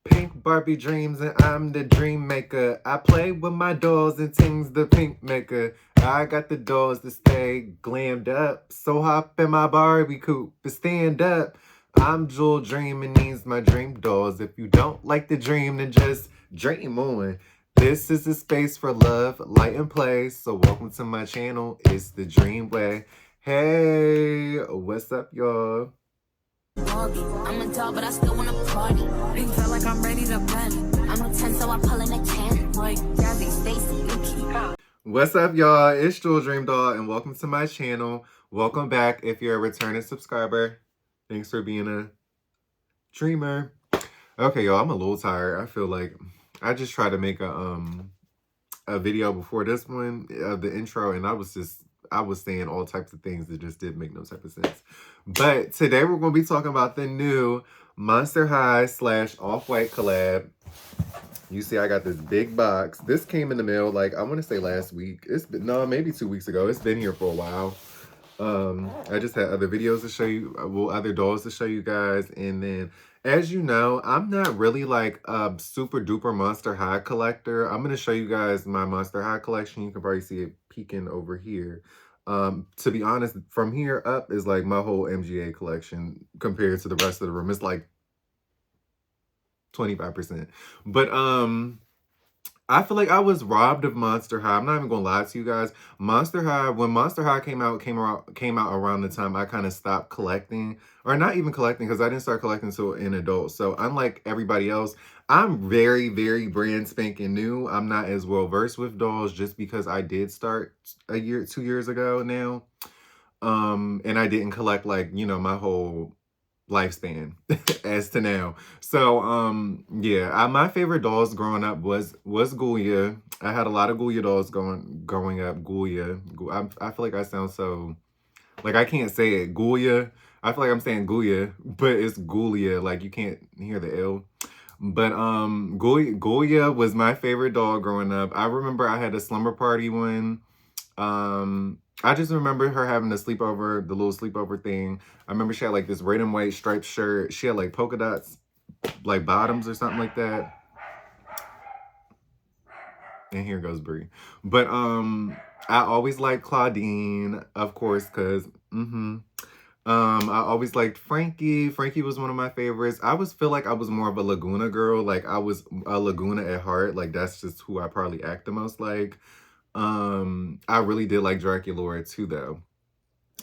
Pink Barbie dreams and I'm the dream maker. I play with my dolls and Ting's the pink maker. I got the dolls to stay glammed up. So hop in my Barbie coupe to stand up. I'm Jewel Dream and these my dream dolls. If you don't like the dream, then just dream on. This is a space for love, light, and play. So welcome to my channel. It's the Dream Way. Hey, what's up, y'all? I'm a dog, but I still wanna party. Ain't feel like I'm ready to bend. I'm a 10, so I pull in a 10. Like Gabby, Stacy, Yuki. What's up, y'all? It's Jewel Dream Doll, and welcome to my channel. Welcome back if you're a returning subscriber. Thanks for being a dreamer. Okay, y'all, I'm a little tired. I feel like I just tried to make a video before this one of the intro, and I was saying all types of things that just didn't make no type of sense. But today we're going to be talking about the new Monster High / Off-White collab. You see I got this big box. This came in the mail, like, I want to say last week. It's been, no, maybe 2 weeks ago. It's been here for a while. I just had other videos to show you, well, other dolls to show you guys. And then, as you know, I'm not really like a super duper Monster High collector. I'm going to show you guys my Monster High collection. You can probably see it peeking over here. To be honest, from here up is like my whole MGA collection compared to the rest of the room. It's like 25%. But I feel like I was robbed of Monster High. I'm not even gonna lie to you guys. Monster High, when Monster High came out around the time I kind of stopped collecting, or not even collecting, because I didn't start collecting until an adult. So unlike everybody else, I'm very, very brand spanking new. I'm not as well versed with dolls just because I did start 2 years ago now. And I didn't collect, like, you know, my whole lifespan as to now. So yeah, my favorite dolls growing up was Ghoulia. I had a lot of Ghoulia dolls growing up. Ghoulia. I feel like I sound so, like, I can't say it. Ghoulia. I feel like I'm saying Ghoulia, but it's Ghoulia. Like, you can't hear the L. But Ghoulia was my favorite doll growing up. I remember I had a slumber party one. I just remember her having a sleepover, the little sleepover thing. I remember she had like this red and white striped shirt. She had like polka dots, like bottoms or something like that. And here goes Brie. But I always liked Claudine, of course, because I always liked Frankie. Frankie was one of my favorites. I feel like I was more of a Laguna girl. Like, I was a Laguna at heart. Like, that's just who I probably act the most like. I really did like Draculaura too, though.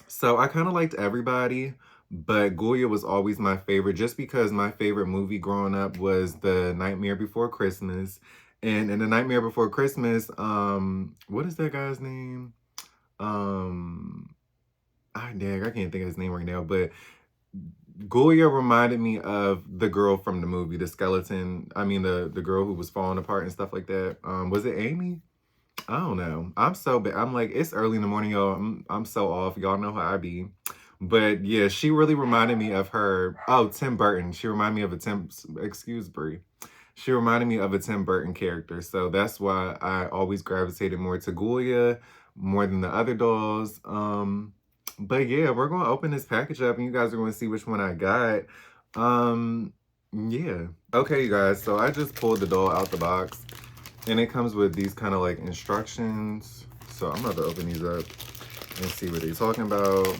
So I kind of liked everybody, but Ghoulia was always my favorite just because my favorite movie growing up was The Nightmare Before Christmas. And in The Nightmare Before Christmas, what is that guy's name? I can't think of his name right now, but Ghoulia reminded me of the girl from the movie, the skeleton. I mean, the girl who was falling apart and stuff like that. Was it Amy? I don't know. I'm so bad. I'm like, it's early in the morning, y'all. I'm so off. Y'all know how I be. But yeah, she really reminded me of her. Oh, Tim Burton. She reminded me of excuse Brie. She reminded me of a Tim Burton character. So that's why I always gravitated more to Ghoulia more than the other dolls. But yeah, we're going to open this package up and you guys are going to see which one I got. Yeah. Okay, you guys. So I just pulled the doll out the box. And it comes with these kind of like instructions. So I'm about to open these up and see what they're talking about.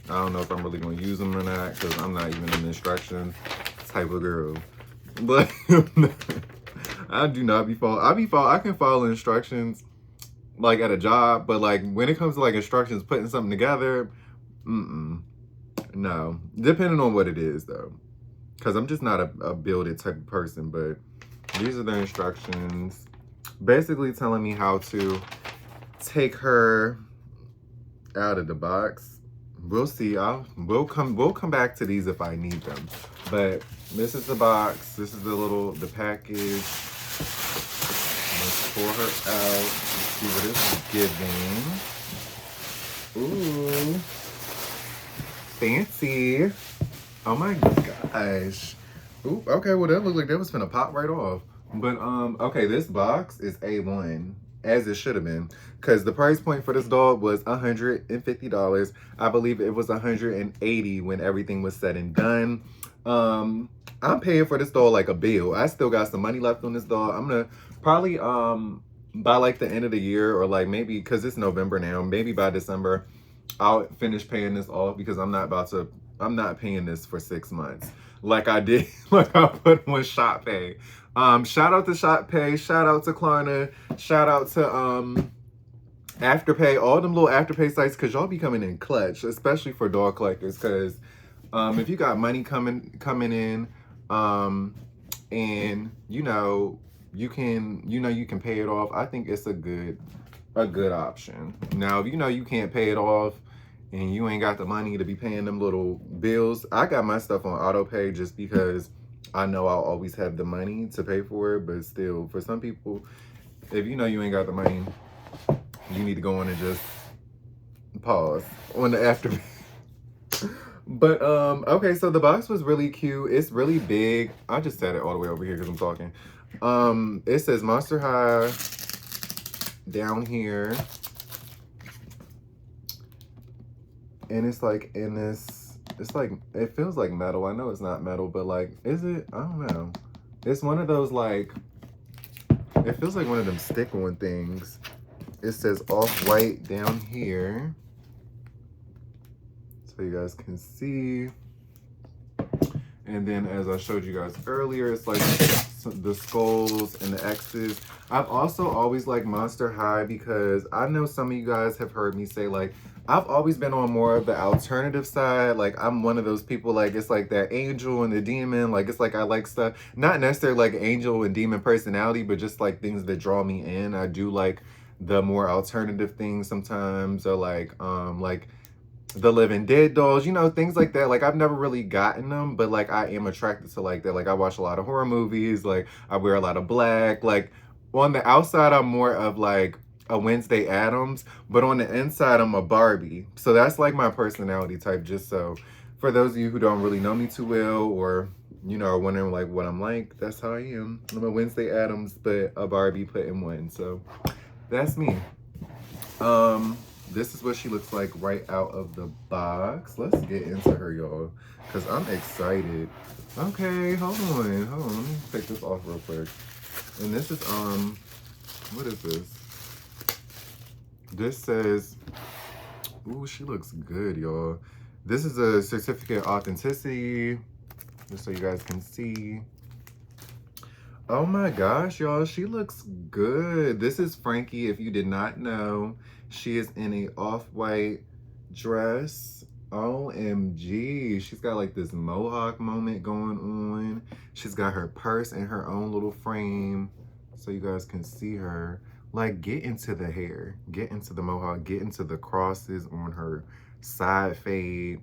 I don't know if I'm really going to use them or not because I'm not even an instruction type of girl. But I do not be following. I can follow instructions like at a job, but like when it comes to like instructions, putting something together, no. Depending on what it is though. Because I'm just not a build it type of person, but these are the instructions, basically telling me how to take her out of the box. We'll see. We'll come back to these if I need them. But this is the box. This is the package. Let's pull her out. Let's see what it's giving. Ooh, fancy. Oh my gosh. Ooh, okay, well, that looked like that was finna pop right off. But, okay, this box is A1, as it should have been. Because the price point for this doll was $150. I believe it was $180 when everything was said and done. I'm paying for this doll like a bill. I still got some money left on this doll. I'm gonna probably by like the end of the year, or like maybe because it's November now, maybe by December I'll finish paying this off, because I'm not paying this for 6 months like I did like I put with Shop Pay. Shout out to Shop Pay, shout out to Klarna, shout out to Afterpay, all them little Afterpay sites, because y'all be coming in clutch, especially for doll collectors. Because if you got money coming in, and you can pay it off, I think it's a good option. Now, if you can't pay it off and you ain't got the money to be paying them little bills, I got my stuff on auto pay just because I know I'll always have the money to pay for it. But still, for some people, if you ain't got the money, you need to go on and just pause on the after. But okay, so the box was really cute. It's really big. I just set it all the way over here because I'm talking. It says Monster High down here, and it's like in this, it's like, it feels like metal. I know it's not metal, but like, is it? I don't know. It's one of those, like, it feels like one of them stick-on things. It says Off-White down here, so you guys can see. And then, as I showed you guys earlier, it's like the skulls and the X's. I've also always liked Monster High because I know some of you guys have heard me say, like, I've always been on more of the alternative side. Like, I'm one of those people, like, it's like that angel and the demon. Like, it's like I like stuff, not necessarily like angel and demon personality, but just like things that draw me in. I do like the more alternative things sometimes, or like the Living Dead dolls, things like that. Like, I've never really gotten them, but like I am attracted to like that. Like, I watch a lot of horror movies, like I wear a lot of black. Like, on the outside I'm more of like a Wednesday Addams, but on the inside I'm a Barbie. So that's like my personality type, just so for those of you who don't really know me too well, or are wondering like what I'm like, that's how I am. I'm a Wednesday Addams, but a Barbie put in one. So that's me. This is what she looks like right out of the box. Let's get into her, y'all, because I'm excited. Okay, hold on. Let me take this off real quick. And this is, what is this? This says, ooh, she looks good, y'all. This is a certificate of authenticity, just so you guys can see. Oh my gosh, y'all, she looks good. This is Frankie, if you did not know. She is in a off-white dress. OMG. She's got like this mohawk moment going on. She's got her purse in her own little frame, so you guys can see her. Like, get into the hair, get into the mohawk, get into the crosses on her side fade.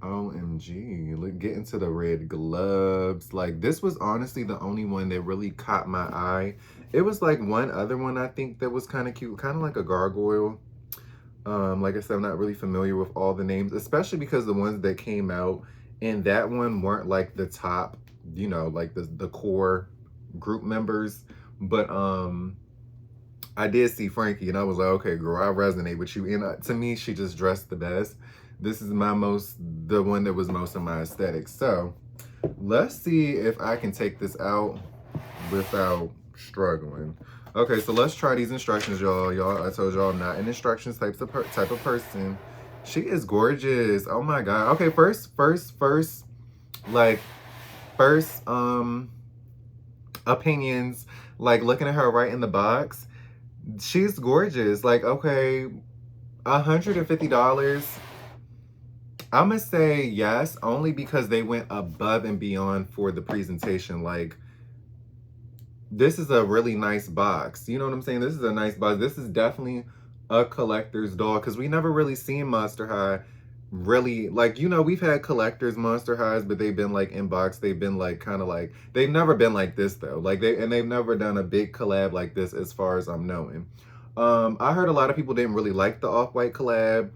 OMG, look, get into the red gloves. Like, this was honestly the only one that really caught my eye. It was like one other one I think that was kind of cute, kind of like a gargoyle. Like I said, I'm not really familiar with all the names, especially because the ones that came out in that one weren't like the top, like the core group members. But I did see Frankie and I was like, okay, girl, I resonate with you. And to me, she just dressed the best. This is the one that was most of my aesthetic. So let's see if I can take this out without struggling. Okay, so let's try these instructions, y'all. I told y'all I'm not an instructions type of person. She is gorgeous. Oh my God. Okay, first opinions, like looking at her right in the box. She's gorgeous. Like, okay, $150. I'm gonna say yes, only because they went above and beyond for the presentation. Like, this is a really nice box. You know what I'm saying? This is a nice box. This is definitely a collector's doll, because we never really seen Monster High really, like, we've had collectors Monster Highs, but they've been like in box. They've been like kind of like, they've never been like this though. Like, they've never done a big collab like this as far as I'm knowing. I heard a lot of people didn't really like the Off-White collab.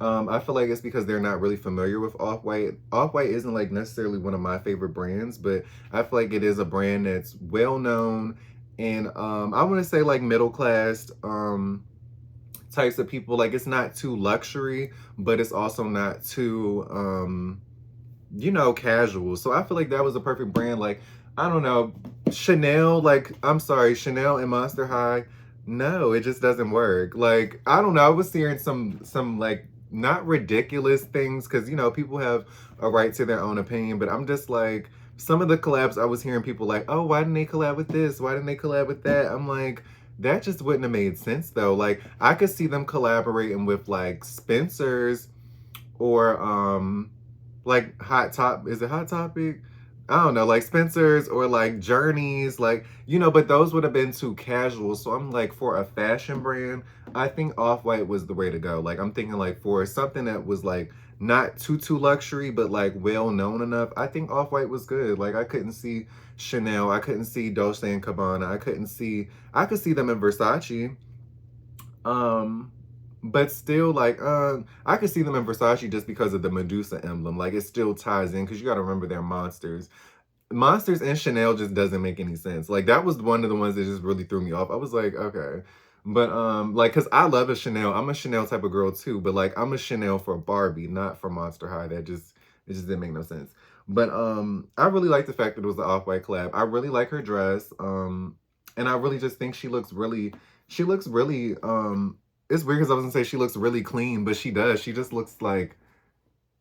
I feel like it's because they're not really familiar with Off-White. Off-White isn't like necessarily one of my favorite brands, but I feel like it is a brand that's well known, and I want to say like middle class types of people. Like, it's not too luxury, but it's also not too you know, casual. So I feel like that was a perfect brand. Like, I don't know, Chanel, like, I'm sorry, Chanel and Monster High, no, it just doesn't work. Like, I don't know, I was hearing some like not ridiculous things because you know people have a right to their own opinion, but I'm just like some of the collabs I was hearing people like, oh, why didn't they collab with this? Why didn't they collab with that? I'm like, that just wouldn't have made sense though. Like, I could see them collaborating with like Spencer's or like is it Hot Topic? I don't know, like Spencer's or like Journeys, like, you know, but those would have been too casual. So I'm like, for a fashion brand, I think Off-White was the way to go. Like, I'm thinking like for something that was like not too luxury, but like well known enough, I think Off-White was good. Like, I couldn't see Chanel, I couldn't see Dolce and Gabbana, I could see them in Versace. Um, but still, like, I could see them in Versace just because of the Medusa emblem. Like, it still ties in because you got to remember they're monsters. Monsters and Chanel just doesn't make any sense. Like, that was one of the ones that just really threw me off. I was like, okay. But like, cause I love a Chanel. I'm a Chanel type of girl too. But like, I'm a Chanel for Barbie, not for Monster High. It just didn't make no sense. But I really like the fact that it was the Off-White collab. I really like her dress. And I really just think she looks really it's weird because I was gonna say she looks really clean, but she does. She just looks like,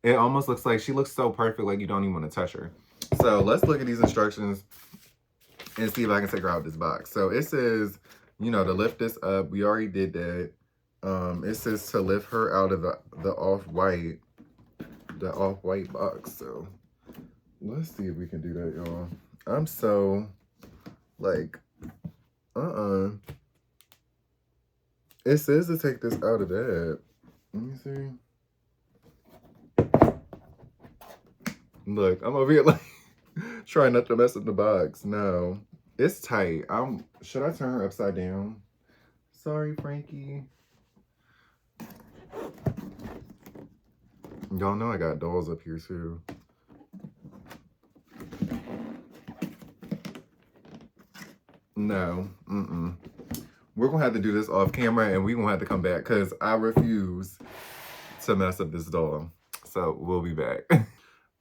it almost looks like she looks so perfect, like you don't even want to touch her. So let's look at these instructions and see if I can take her out of this box. So it says, you know, to lift this up. We already did that. It says to lift her out of the off-white box. So let's see if we can do that, y'all. I'm so like, it says to take this out of that. Let me see. Look, I'm over here like trying not to mess up the box. No, it's tight. Should I turn her upside down? Sorry, Frankie. Y'all know I got dolls up here too. No, we're gonna have to do this off camera and we're gonna have to come back because I refuse to mess up this doll. So we'll be back.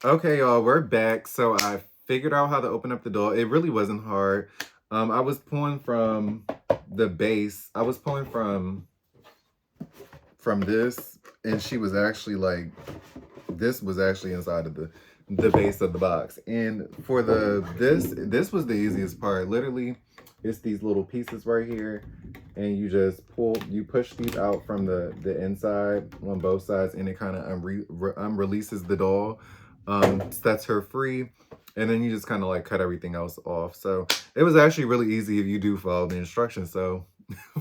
Okay, y'all, we're back. So I figured out how to open up the doll. It really wasn't hard. I was pulling from the base. I was pulling from this, and she was actually like, this was actually inside of the base of the box. And for this was the easiest part. Literally, it's these little pieces right here, and you just you push these out from the inside on both sides, and it kind of releases the doll, sets her free, and then you just kind of like cut everything else off. So it was actually really easy if you do follow the instructions. So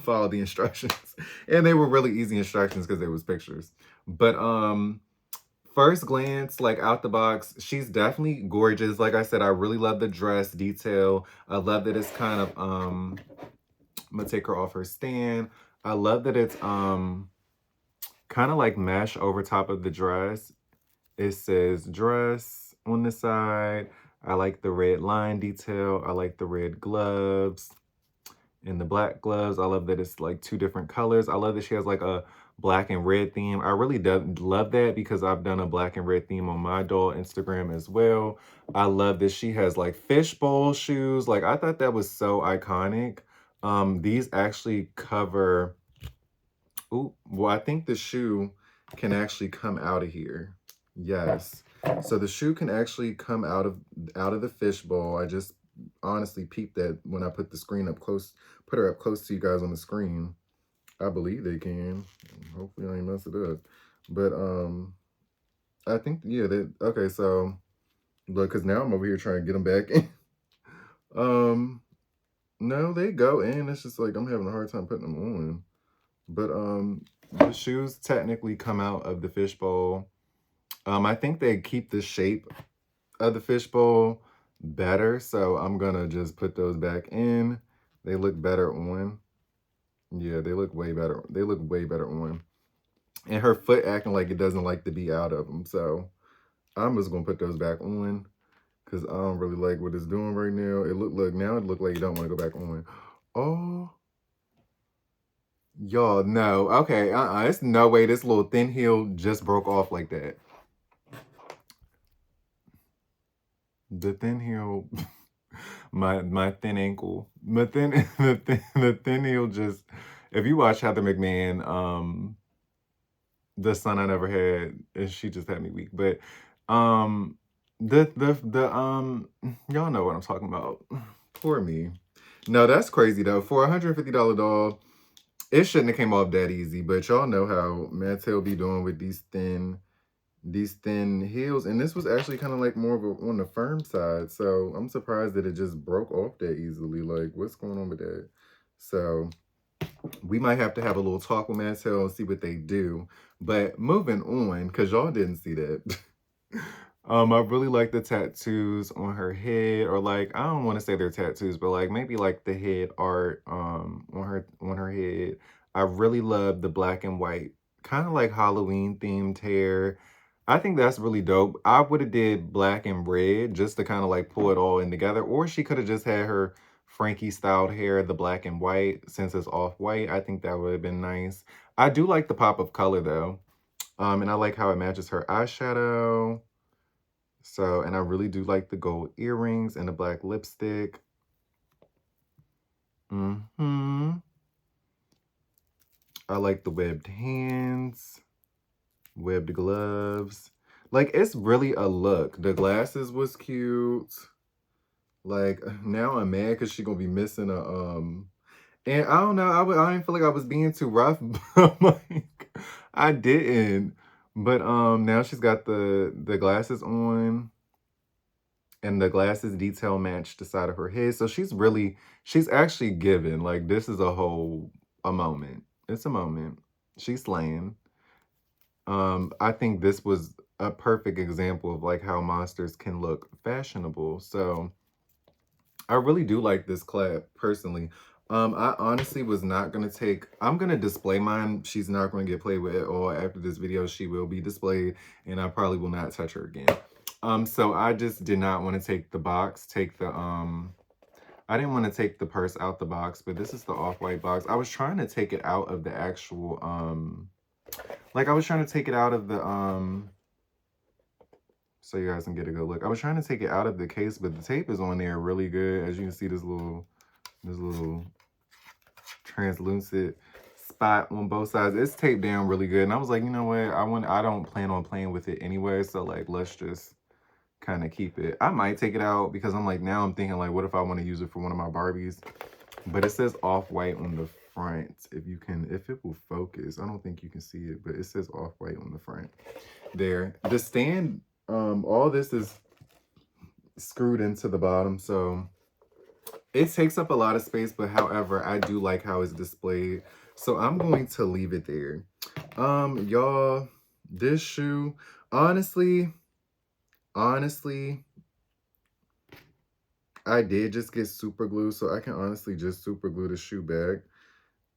follow the instructions, and they were really easy instructions because there was pictures. But first glance, like out the box, she's definitely gorgeous. Like I said, I really love the dress detail. I love that it's kind of I'm gonna take her off her stand. I love that it's kind of like mesh over top of the dress. It says dress on the side. I like the red line detail. I like the red gloves and the black gloves. I love that it's like two different colors. I love that she has like a black and red theme. I really do love that because I've done a black and red theme on my doll Instagram as well. I love that she has like fishbowl shoes. Like, I thought that was so iconic. These actually cover, ooh, well, I think the shoe can actually come out of here. Yes. So the shoe can actually come out of the fishbowl. I just honestly peeped that when I put the screen up close, put her up close to you guys on the screen. I believe they can. Hopefully I ain't mess it up. But I think, yeah, okay, so look, because now I'm over here trying to get them back in. No, they go in. It's just like I'm having a hard time putting them on. But the shoes technically come out of the fishbowl. I think they keep the shape of the fishbowl better, so I'm gonna just put those back in. They look better on. Yeah, they look way better. They look way better on. And her foot acting like it doesn't like to be out of them, so I'm just gonna put those back on because I don't really like what it's doing right now. Now it look like you don't want to go back on. Oh, y'all, no. Okay, it's no way this little thin heel just broke off like that. The thin heel, my thin ankle, my thin the thin heel just. If you watch Heather McMahon, the son I never had, and she just had me weak. But um, the y'all know what I'm talking about. Poor me. No, that's crazy though. For $150 doll, it shouldn't have came off that easy. But y'all know how Mattel be doing with these thin heels, and this was actually kind of like more of a on the firm side. So I'm surprised that it just broke off that easily. Like, what's going on with that? So we might have to have a little talk with Mattel and see what they do. But moving on, because y'all didn't see that. I really like the tattoos on her head, or like I don't want to say they're tattoos, but like maybe like the head art on her head. I really love the black and white, kind of like Halloween themed hair. I think that's really dope. I would have did black and red just to kind of like pull it all in together, or she could have just had her Frankie styled hair, the black and white, since it's off white. I think that would have been nice. I do like the pop of color though. And I like how it matches her eyeshadow. So, and I really do like the gold earrings and the black lipstick. I like the webbed hands, webbed gloves. Like, it's really a look. The glasses was cute. Like, now I'm mad because she gonna be missing and I don't know, I didn't feel like I was being too rough, but like, I didn't. But now she's got the glasses on, and the glasses detail match the side of her head. So she's actually given. Like, this is a moment. It's a moment. She's slaying. I think this was a perfect example of like how monsters can look fashionable. So I really do like this collab personally. I honestly was not gonna I'm gonna display mine. She's not gonna get played with at all. After this video, she will be displayed, and I probably will not touch her again. So I just did not want to take the box, I didn't want to take the purse out the box, but this is the off-white box. I was trying to take it out of the actual, like I was trying to take it out of the, so you guys can get a good look. I was trying to take it out of the case, but the tape is on there really good. As you can see, this little translucent spot on both sides. It's taped down really good. And I was like, you know what? I don't plan on playing with it anyway. So like, let's just kind of keep it. I might take it out because I'm like, now I'm thinking like, what if I want to use it for one of my Barbies? But it says off-white on the front. If it will focus, I don't think you can see it, but it says off-white on the front there. The stand, all this is screwed into the bottom, so it takes up a lot of space, but however, I do like how it's displayed. So I'm going to leave it there. Y'all, this shoe, honestly, I did just get super glue, so I can honestly just super glue the shoe back.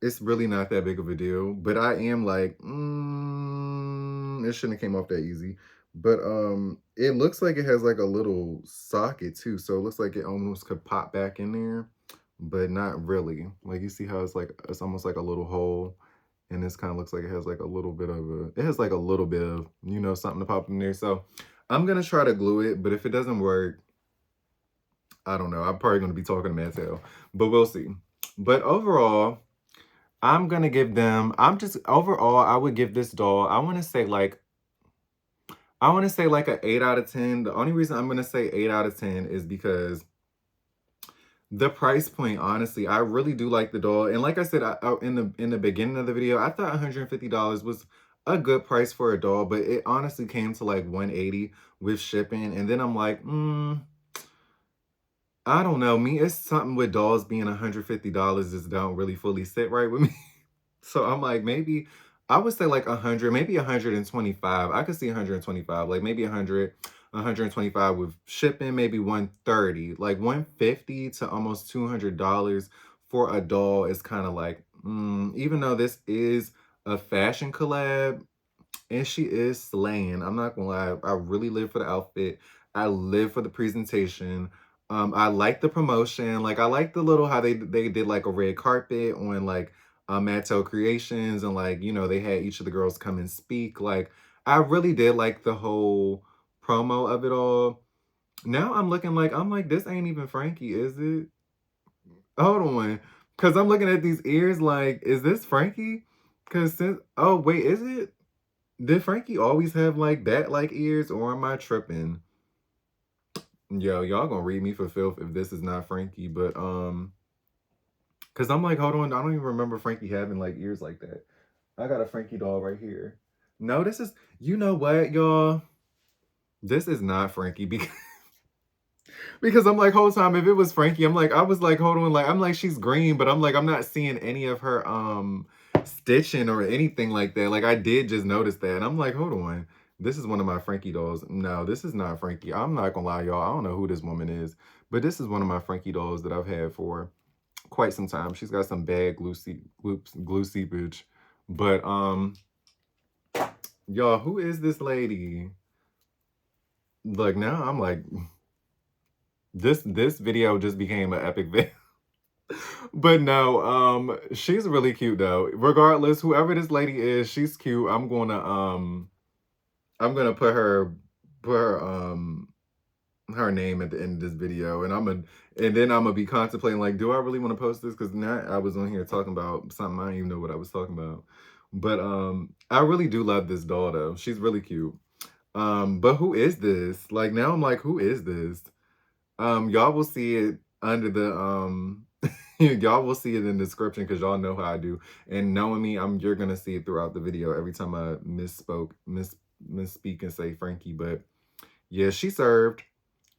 It's really not that big of a deal, but I am like, it shouldn't have came off that easy. But it looks like it has like a little socket too, so it looks like it almost could pop back in there, but not really. Like, you see how it's almost like a little hole, and this kind of looks like it has like a little bit of it has like a little bit of, something to pop in there. So I'm gonna try to glue it, but if it doesn't work, I don't know. I'm probably gonna be talking to Mattel, but we'll see. But overall, I'm gonna give them, overall, I would give this doll, I wanna say like an 8 out of 10. The only reason I'm gonna say 8 out of 10 is because the price point, honestly, I really do like the doll. And like I said, in the beginning of the video, I thought $150 was a good price for a doll, but it honestly came to like 180 with shipping. And then I'm like, I don't know. It's something with dolls being $150 just don't really fully sit right with me. So I'm like, maybe I would say like 100, maybe 125. I could see 125, like maybe 100, 125 with shipping, maybe 130, like 150 to almost $200 for a doll is kind of like, even though this is a fashion collab, and she is slaying. I'm not gonna lie. I really live for the outfit. I live for the presentation. I like the promotion. Like, I like the little how they did like a red carpet on like Mattel Creations, and like, they had each of the girls come and speak. Like, I really did like the whole promo of it all. Now I'm looking like, I'm like, this ain't even Frankie, is it? Hold on. Cause I'm looking at these ears like, is this Frankie? Cause since, oh wait, is it? Did Frankie always have like bat like ears, or am I tripping? Yo, y'all gonna read me for filth if this is not Frankie, but cause I'm like, hold on, I don't even remember Frankie having like ears like that. I got a Frankie doll right here. No, this is, you know what, y'all? This is not Frankie because because I'm like, whole time if it was Frankie, I'm like, I was like, hold on, like I'm like, she's green, but I'm like, I'm not seeing any of her stitching or anything like that. Like I did just notice that. And I'm like, hold on. This is one of my Frankie dolls. No, this is not Frankie. I'm not gonna lie, y'all. I don't know who this woman is, but this is one of my Frankie dolls that I've had for quite some time. She's got some bad glue seepage. But y'all, who is this lady? Like now I'm like, this video just became an epic video. But no, she's really cute though. Regardless, whoever this lady is, she's cute. I'm gonna put her name at the end of this video, and then I'm gonna be contemplating like, do I really want to post this? Because now I was on here talking about something I didn't even know what I was talking about. But I really do love this doll though. She's really cute. But who is this? Like now I'm like, who is this? Y'all will see it under the y'all will see it in the description because y'all know how I do. And knowing me, you're gonna see it throughout the video every time I misspeak and say Frankie. But yeah, she served.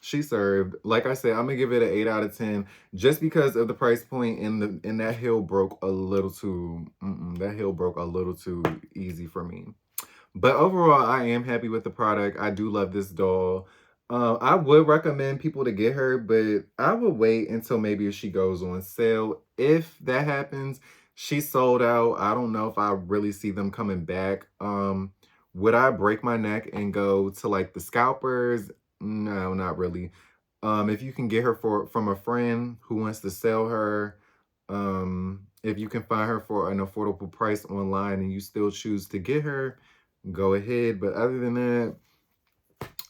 She served. Like I said, I'm gonna give it an 8 out of 10 just because of the price point, and that hill broke a little too that hill broke a little too easy for me. But overall, I am happy with the product. I do love this doll. I would recommend people to get her, but I would wait until maybe if she goes on sale. If that happens, she's sold out. I don't know if I really see them coming back. Would I break my neck and go to like the scalpers? No, not really. If you can get her from a friend who wants to sell her, if you can find her for an affordable price online and you still choose to get her, go ahead. But other than that,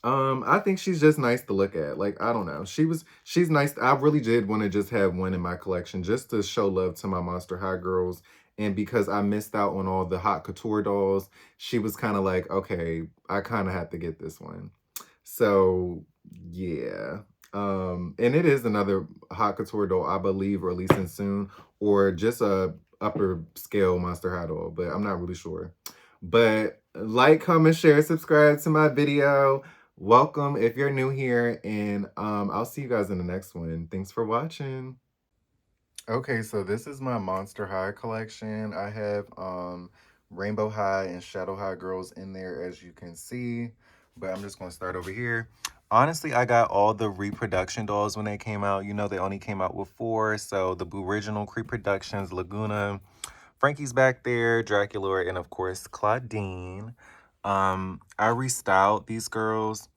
I think she's just nice to look at. Like, I don't know. She's nice. I really did want to just have one in my collection just to show love to my Monster High girls. And because I missed out on all the Hot Couture dolls, she was kind of like, okay, I kind of have to get this one. So yeah. And it is another Hot Couture doll, I believe, releasing soon, or just a upper scale Monster High doll, but I'm not really sure. But like, comment, share, subscribe to my video. Welcome if you're new here, and I'll see you guys in the next one. Thanks for watching. Okay, so this is my Monster High collection. I have Rainbow High and Shadow High girls in there, as you can see. But I'm just going to start over here. Honestly, I got all the reproduction dolls when they came out. You know, they only came out with 4. So the original Cree Productions, Laguna, Frankie's back there, Dracula, and of course, Claudine. I restyled these girls.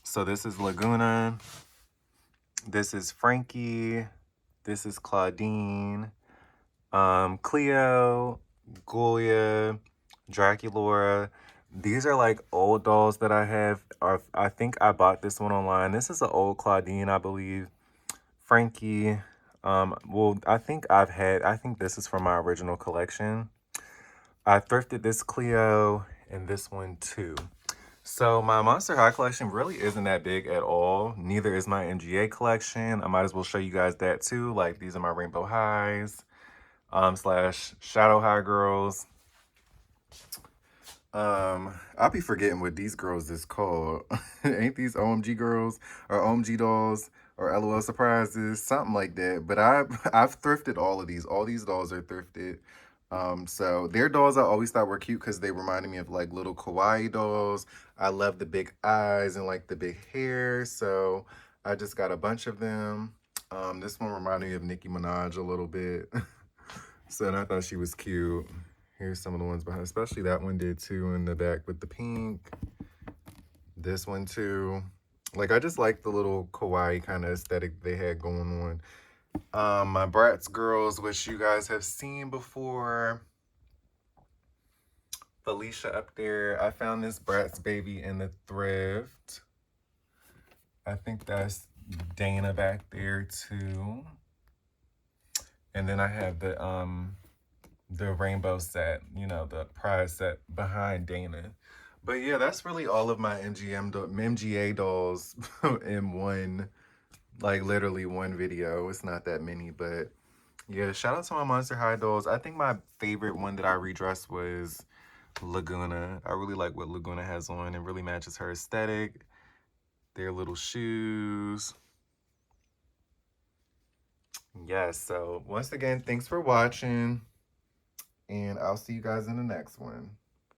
So this is Laguna. This is Frankie. This is Claudine. Cleo, Goya, Dracula. These are like old dolls that I have. I think I bought this one online. This is an old Claudine, I believe. Frankie. Well, I think this is from my original collection. I thrifted this Cleo and this one too. So my Monster High collection really isn't that big at all. Neither is my MGA collection. I might as well show you guys that too. Like, these are my Rainbow Highs, slash Shadow High girls. I'll be forgetting what these girls is called. Ain't these OMG girls or OMG dolls or LOL surprises, something like that. But I've thrifted all of these. All these dolls are thrifted. So their dolls I always thought were cute because they reminded me of like little kawaii dolls. I love the big eyes and like the big hair. So I just got a bunch of them. This one reminded me of Nicki Minaj a little bit. So and I thought she was cute. Here's some of the ones behind, especially that one did too in the back with the pink. This one too. Like, I just like the little kawaii kind of aesthetic they had going on. My Bratz girls, which you guys have seen before. Felicia up there. I found this Bratz baby in the thrift. I think that's Dana back there too. And then I have the rainbow set, you know, the prize set behind Dana. But yeah, that's really all of my MGA dolls in one, like literally one video. It's not that many, but yeah, shout out to my Monster High dolls. I think my favorite one that I redressed was Laguna. I really like what Laguna has on. It really matches her aesthetic. Their little shoes. Yes, so once again, thanks for watching. And I'll see you guys in the next one.